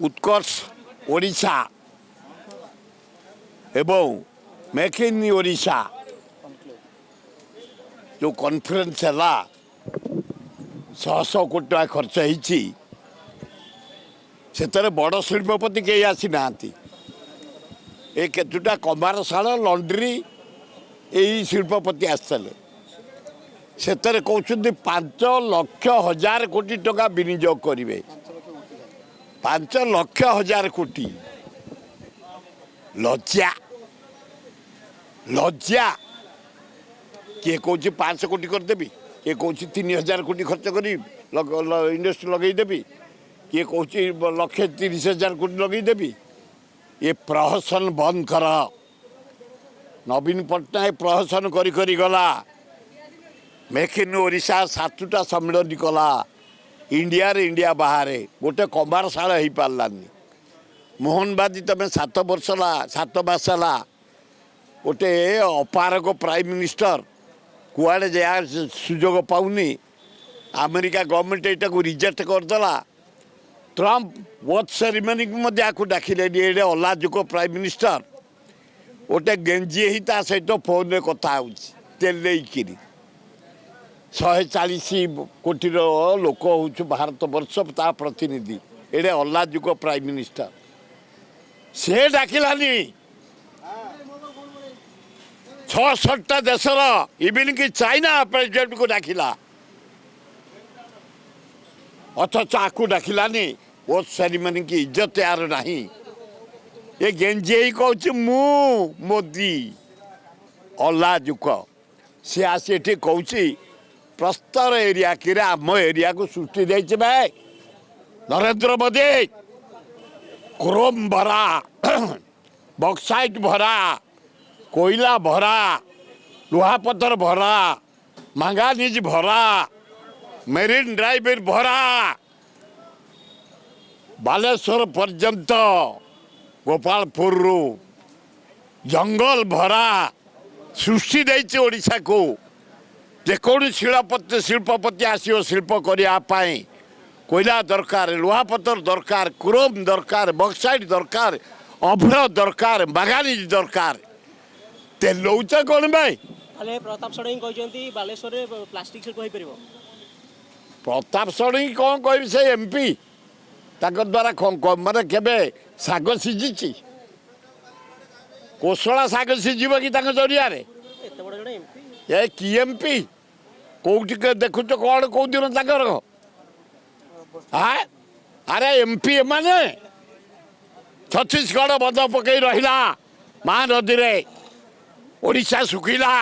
उत्कर्ष ओडिशा एवं make in Odisha जो conference है 100 कोटी टका खर्च होती से बड़ शिल्पपति कई आसी ना ये केतुटा कमारशाला लंड्री यही शिल्पपति आसते से कहते 5,00,000 कोटी टका विनियोग करेंगे 5,00,000 कोटी लज्जा लज्जा किए कौन 500 कोटी करदेवी किए कौन 3,000 कोटी खर्च करी इंडस्ट्री लगेदेवी किए कौन 1,30,000 कोटी लगेदेवी ये प्रहसन बंद कर नवीन पट्टनायक प्रहसन करी गला मेक इन ओडिशा 7टा सम्मेलन कला इंडिया रे इंडिया बाहर गोटे कमारशाला हो पारानी मोहन बाजी तुम 7 वर्ष 7 मास गोटे अपारक प्राइम मिनिस्टर कुआड़े जा सुजोग पाऊनी अमेरिका गवर्नमेंट यहाँ को रिजेक्ट करदेला ट्रम्प वॉच सेरेमनी को डाकिले ये अलाजुक प्राइम मिनिस्टर गोटे गेंजी ही सहित फोन में कथा होकिरी 140 कोटी लोक हूँ भारत वर्ष ता प्रतिनिधि ये अलाजुक प्राइम मिनिस्टर से डाकिलानी 66टा देशर इवन कि चाइना प्रेसिडेंट को डाकिला अथच आपको डाकिलानी वो सेरेमनी की इज्जत यार नहीं ये गेंजे ही कहूँ मु मोदी अलाजुक सी आसी कहूँ प्रस्तर एरिया कि आम एरिया को सृष्टि दे भाई नरेंद्र मोदी क्रोम भरा बक्साइट भरा कोयला भरा लुहापथर भरा मांगानीज भरा मेरीन ड्राइव भरा बालेश्वर पर्यंत गोपालपुर जंगल भरा सृष्टि देती ओडिशा को जेकोणी शिल्पपति आसो शिल्प करने कोयला दरकार लुहापथर दरकार क्रोम दरकार बक्साइट दरकार अभ्र दरकार मांगानीज दरकार ते लौच कौन भाई प्रताप षडंगी कहते बालेश्वर प्लास्टिक शिल्प हो पार प्रताप षडंगी कौन कह से एमपी द्वारा माने केबे साग सीझी कोशला साग सीझब कि जरिया ये कि एमपी कौटी देखुच कौन कौ दिन अरे एमपी माने छत्तीसगढ़ बंध पकई रहा महानदी रे ओडिशा सुखिला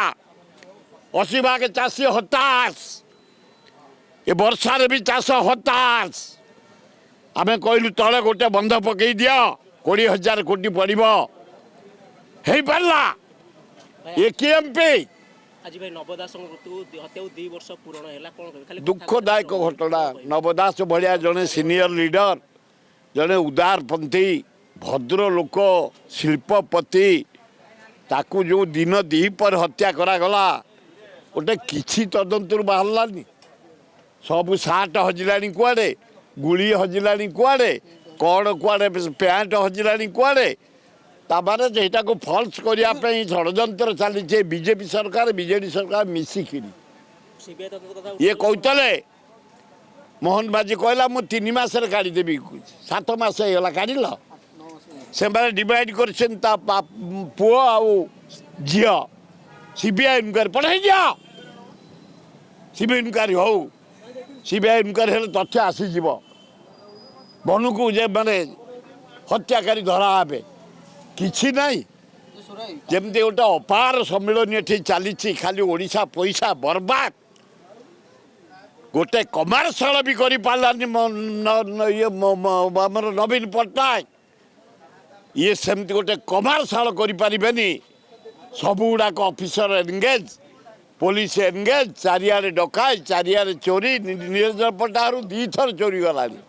80 भाग चाषी हताश ये वर्षार भी चाष हताश आम कहलु तले गोटे बंध पकई दिया 20,000 कोटी पड़ो हो पारा ये कि एमपी आज भाई नवदास मृत्यु हत्या 2 वर्ष पूर्ण है कौन दुखदायक घटना नवदास भाया जड़े सीनियर लीडर जड़े उदारपंथी भद्र लोक शिल्पपति ताकू जो दिन दीपर हत्या करागला गोटे किसी तदंतर बाहरलानी सब सार्ट हजिला कुआड़े गुड़ी हजिला कुआड़े कौन कुआड़े पैंट हजिला कुआड़े ताबारे जेटा को फल्स करने षड्यंत्र चली बीजेपी सरकार बीजेडी सरकार मिसिकी ये कहते मोहन बाजी कहला मु 3 मास काढ़ीदेवी 7 मास होगा काढ़ से डिवाइड कर पुओ आउ झील सीबीआई इनक्वारी पठाई दिया सीबीआई इनक्वारी हो सीबीआई इनक्वारी तथ्य आसीज बनु को जे माने हत्याकारी धरा हे किसी नहीं जमती गोटे अपार सम्मेलन ये चली खाली ओडिशा पैसा बर्बाद गोटे कमारशाला भी कर पारानी आमर नवीन पट्टनायक ये सेमती गोटे कमारशाला करें सब गुड़ाक ऑफिसर एनगेज पुलिस एनगेज चारियाडे डकाय चारियाडे चोरी नीरज पट्टारू 2 थर चोरी गलानी।